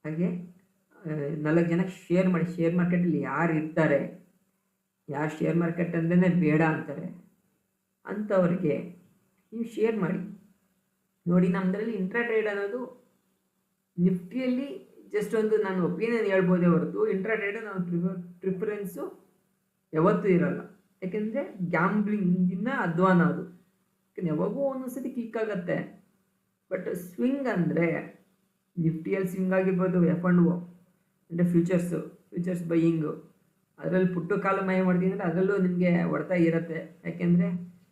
ಹಾಗೆ 4 ಜನಕ್ಕೆ ಶೇರ್ ಮಾಡಿ. ಶೇರ್ ಮಾರ್ಕೆಟಲ್ಲಿ ಯಾರು ಇರ್ತಾರೆ, ಯಾರು ಶೇರ್ ಮಾರ್ಕೆಟ್ ಅಂದ್ರೇ ಬೇಡ ಅಂತಾರೆ, ಅಂಥವ್ರಿಗೆ ನೀವು ಶೇರ್ ಮಾಡಿ. ನೋಡಿ, ನಮ್ಮದ್ರಲ್ಲಿ ಇಂಟ್ರಾಟ್ರೇಡ್ ಅನ್ನೋದು ನಿಫ್ಟಿಯಲ್ಲಿ ಜಸ್ಟ್ ಒಂದು ನಾನು ಒಪಿನಿಯನ್ ಹೇಳ್ಬೋದೇ ಹೊರತು ಇಂಟ್ರಾಟ್ರೇಡ್ ನಾವು ಪ್ರಿಫರೆನ್ಸು ಯಾವತ್ತೂ ಇರಲ್ಲ. ಯಾಕೆಂದರೆ ಗ್ಯಾಂಬ್ಲಿಂಗಿನ ಅಧ್ವಾನ ಅದು. ಯಾಕೆಂದರೆ ಯಾವಾಗೂ ಒಂದೊಂದ್ಸತಿ ಕ್ಲಿಕ್ ಆಗುತ್ತೆ. ಬಟ್ ಸ್ವಿಂಗ್ ಅಂದರೆ ನಿಫ್ಟಿಯಲ್ಲಿ ಸ್ವಿಂಗ್ ಆಗಿರ್ಬೋದು, F&O ಅಂದರೆ ಫ್ಯೂಚರ್ಸ್ ಬೈಯಿಂಗು, ಅದರಲ್ಲಿ ಪುಟ್ಟು ಕಾಲು ಮಯ ಮಾಡ್ತೀನಿ ಅಂದರೆ ಅದರಲ್ಲೂ ನಿಮಗೆ ಹೊಡ್ತಾ ಇರುತ್ತೆ. ಯಾಕೆಂದರೆ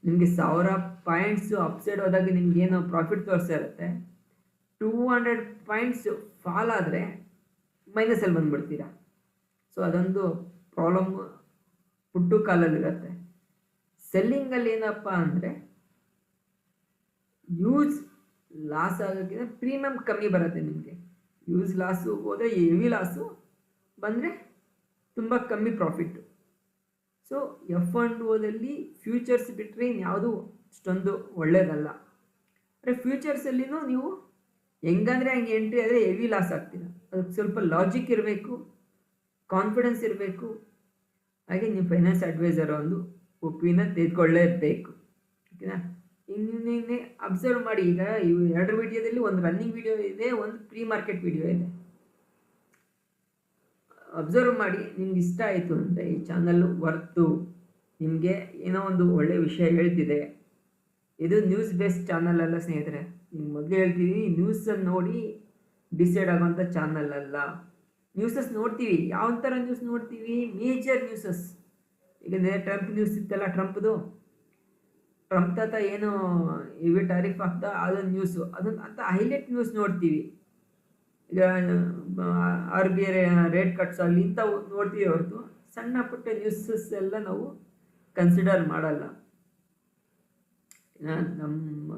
ನಿಮಗೆ 1000 ಪಾಯಿಂಟ್ಸು ಅಪ್ಸೈಡ್ ಹೋದಾಗ ನಿಮಗೇನು ಪ್ರಾಫಿಟ್ ತೋರಿಸ್ತಾ ಇರುತ್ತೆ, 200 ಪಾಯಿಂಟ್ಸು ಫಾಲ್ ಆದರೆ ಮೈನಸಲ್ಲಿ ಬಂದುಬಿಡ್ತೀರಾ. ಸೊ ಅದೊಂದು ಪ್ರಾಬ್ಲಮ್ ಪುಟ್ಟು ಕಾಲಲ್ಲಿರುತ್ತೆ. ಸೆಲ್ಲಿಂಗಲ್ಲಿ ಏನಪ್ಪ ಅಂದರೆ ಯೂಸ್ ಲಾಸ್ ಆಗೋಕ್ಕಿಂತ ಪ್ರೀಮಿಯಮ್ ಕಮ್ಮಿ ಬರುತ್ತೆ ನಿಮಗೆ. ಯೂಸ್ ಲಾಸು ಹೋದರೆ ಹೆವಿ ಲಾಸು ಬಂದರೆ ತುಂಬ ಕಮ್ಮಿ ಪ್ರಾಫಿಟ್ಟು. ಸೊ F&Oದಲ್ಲಿ ಫ್ಯೂಚರ್ಸ್ ಬಿಟ್ಟರೆ ಇನ್ಯಾವುದು ಅಷ್ಟೊಂದು ಒಳ್ಳೆಯದಲ್ಲ. ಅಂದರೆ ಫ್ಯೂಚರ್ಸಲ್ಲಿನೂ ನೀವು ಹೆಂಗಂದರೆ ಹಂಗೆ ಎಂಟ್ರಿ ಆದರೆ ಹೆವಿ ಲಾಸ್ ಆಗ್ತೀರ. ಅದಕ್ಕೆ ಸ್ವಲ್ಪ ಲಾಜಿಕ್ ಇರಬೇಕು, ಕಾನ್ಫಿಡೆನ್ಸ್ ಇರಬೇಕು. ಹಾಗೆ ನೀವು ಫೈನಾನ್ಸ್ ಅಡ್ವೈಸರ್ ಒಂದು ಒಪಿನಿಯನ್ ತೆಗೆದುಕೊಳ್ಳೇಬೇಕು. ಓಕೆನಾ? ಇನ್ನೇ ಅಬ್ಸರ್ವ್ ಮಾಡಿ. ಈಗ ಇವು 2 ವಿಡಿಯೋದಲ್ಲಿ ಒಂದು ರನ್ನಿಂಗ್ ವಿಡಿಯೋ ಇದೆ, ಒಂದು ಪ್ರೀ ಮಾರ್ಕೆಟ್ ವಿಡಿಯೋ ಇದೆ. ಅಬ್ಸರ್ವ್ ಮಾಡಿ. ನಿಮ್ಗೆ ಇಷ್ಟ ಆಯಿತು ಅಂದರೆ ಈ ಚಾನಲ್ ವರ್ತು, ನಿಮಗೆ ಏನೋ ಒಂದು ಒಳ್ಳೆಯ ವಿಷಯ ಹೇಳ್ತಿದೆ. ಇದು ನ್ಯೂಸ್ ಬೇಸ್ಡ್ ಚಾನಲ್ ಅಲ್ಲ ಸ್ನೇಹಿತರೆ. ನಿಮ್ಗೆ ಮೊದಲು ಹೇಳ್ತೀವಿ, ನ್ಯೂಸನ್ನು ನೋಡಿ ಡಿಸೈಡ್ ಆಗೋಂಥ ಚಾನಲ್ ಅಲ್ಲ. ನ್ಯೂಸಸ್ ನೋಡ್ತೀವಿ, ಯಾವ ಥರ ನ್ಯೂಸ್ ನೋಡ್ತೀವಿ? Major news. ಈಗ ಟ್ರಂಪ್ ನ್ಯೂಸ್ ಇತ್ತಲ್ಲ, ಟ್ರಂಪ್ ತಾತ ಏನು ಇವಿ ಟಾರಿಫ್ ಆಗ್ತಾ ಅದೊಂದು ನ್ಯೂಸು, ಅದೊಂದು ಅಂತ ಹೈಲೈಟ್ ನ್ಯೂಸ್ ನೋಡ್ತೀವಿ. ಈಗ RBI ರೇಟ್ ಕಟ್ಸ್ ಆಗಲಿ ಇಂಥವು ನೋಡ್ತೀವಿ ಹೊರತು ಸಣ್ಣ ಪುಟ್ಟ ನ್ಯೂಸಸ್ ಎಲ್ಲ ನಾವು ಕನ್ಸಿಡರ್ ಮಾಡಲ್ಲ. ನಮ್ಮ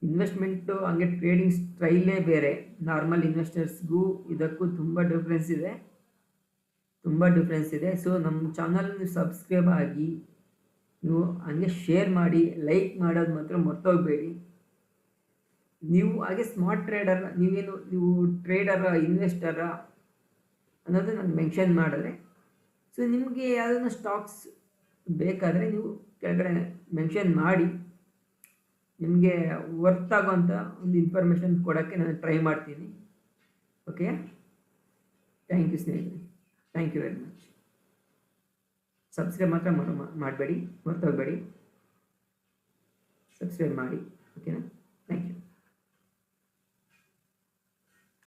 ಇನ್ವೆಸ್ಟ್ಮೆಂಟು ಹಂಗೆ ಟ್ರೇಡಿಂಗ್ ಸ್ಟೈಲೇ ಬೇರೆ. ನಾರ್ಮಲ್ ಇನ್ವೆಸ್ಟರ್ಸ್ಗೂ ಇದಕ್ಕೂ ತುಂಬ ಡಿಫ್ರೆನ್ಸ್ ಇದೆ. ಸೊ ನಮ್ಮ ಚಾನಲ್ ಸಬ್ಸ್ಕ್ರೈಬ್ ಆಗಿ, ನೀವು ಹಂಗೆ ಶೇರ್ ಮಾಡಿ, ಲೈಕ್ ಮಾಡೋದು ಮಾತ್ರ ಮರ್ತೋಗಬೇಡಿ. ನೀವು ಹಾಗೆ ಸ್ಮಾರ್ಟ್ ಟ್ರೇಡರ್, ನೀವು ಟ್ರೇಡರ, ಇನ್ವೆಸ್ಟರ ಅನ್ನೋದು ನಾನು ಮೆನ್ಷನ್ ಮಾಡಿದ್ರೆ, ಸೊ ನಿಮಗೆ ಯಾವುದನ್ನ ಸ್ಟಾಕ್ಸ್ ಬೇಕಾದರೆ ನೀವು ಕೆಳಗಡೆ ಮೆನ್ಷನ್ ಮಾಡಿ, ನಿಮಗೆ ವರ್ತ್ ಆಗೋಂಥ ಒಂದು ಇನ್ಫಾರ್ಮೇಷನ್ ಕೊಡೋಕ್ಕೆ ನಾನು ಟ್ರೈ ಮಾಡ್ತೀನಿ. ಓಕೆ, ಥ್ಯಾಂಕ್ ಯು ಸ್ನೇಹಿತರೆ, thank you very much. Subscribe ಮಾತ್ರ ಮಾಡಬೇಡಿ, ಮರ್ತೋಗಬೇಡಿ. ಸಬ್ಸ್ಕ್ರೈಬ್ ಮಾಡಿ. ಓಕೆನಾ?